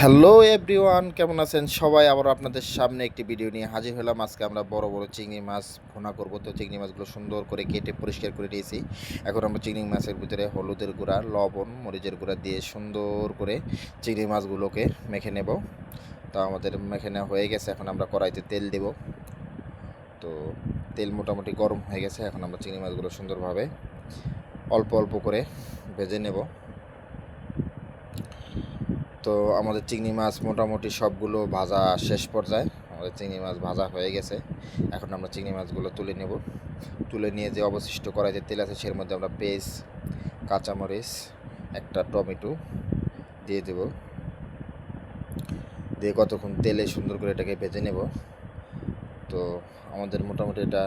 Hello everyone, কেমন আছেন সবাই? আবার আপনাদের সামনে একটি ভিডিও নিয়ে হাজির হলাম। আজকে আমরা বড় বড় চিংড়ি মাছ ভুনা করব। তো চিংড়ি মাছগুলো সুন্দর করে কেটে পরিষ্কার করে নিয়েছি। এখন আমরা চিংড়ি মাছের ভিতরে হলুদের গুঁড়া, লবণ, মরিচের গুঁড়া দিয়ে সুন্দর করে চিংড়ি মাছগুলোকে মেখে নেব। তো আমাদের মেখে নেওয়া হয়ে গেছে। এখন আমরা কড়াইতে তেল দেব। তো তেল মোটামুটি গরম হয়ে গেছে। এখন আমরা চিংড়ি মাছগুলো সুন্দরভাবে অল্প অল্প করে ভেজে নেব। তো আমাদের চিংড়ি মাছ মোটামুটি সবগুলো ভাজা শেষ পর্যায়ে। আমাদের চিংড়ি মাছ ভাজা হয়ে গেছে। এখন আমরা চিংড়ি মাছগুলো তুলে নেব। তুলে নিয়ে যে অবশিষ্ট কড়াইতে তেল আছে সের মধ্যে আমরা পেঁয়াজ, কাঁচামরিচ, একটা টমেটো দিয়ে দেব। দিয়ে কতক্ষণ তেলে সুন্দর করে এটাকে ভেজে নেব। তো আমাদের মোটামুটি এটা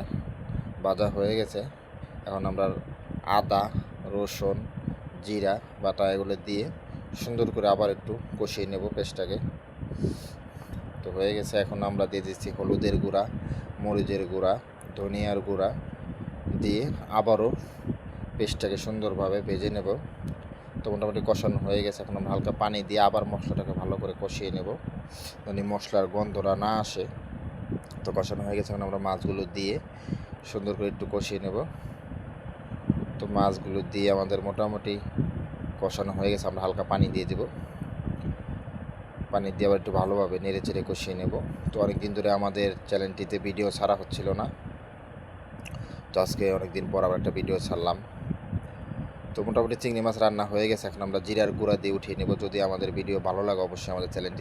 ভাজা হয়ে গেছে। এখন আমরা আদা, রসুন, জিরা বাটা এগুলো দিয়ে সুন্দর করে আবার একটু কষিয়ে নেব পেস্টটাকে। তো হয়ে গেছে। এখন আমরা দিয়ে দিচ্ছি হলুদের গুঁড়া, মরিচের গুঁড়া, ধনিয়ার গুঁড়া দিয়ে আবারও পেস্টটাকে সুন্দরভাবে ভেজে নেব। তো মোটামুটি কষানো হয়ে গেছে। এখন আমরা হালকা পানি দিয়ে আবার মশলাটাকে ভালো করে কষিয়ে নেব, যদি মশলার গন্ধটা না আসে। তো কষানো হয়ে গেছে। এখন আমরা মাছগুলো দিয়ে সুন্দর করে একটু কষিয়ে নেব। তো মাছগুলো দিয়ে আমাদের মোটামুটি কষানো হয়ে গেছে। আমরা হালকা পানি দিয়ে দেব। পানি দিয়ে আবার একটু ভালোভাবে নেড়ে চেড়ে কষিয়ে নেব। তো অনেক দিন ধরে আমাদের চ্যানেলটিতে ভিডিও ছাড়া হচ্ছিল না। তো আজকে অনেক দিন পর আবার একটা ভিডিও ছাড়লাম। তো মোটামুটি চিংড়ি মাছ রান্না হয়ে গেছে। এখন আমরা জিরার গুঁড়া দিয়ে উঠিয়ে নেব। যদি আমাদের ভিডিও ভালো লাগে অবশ্যই আমাদের চ্যানেলটি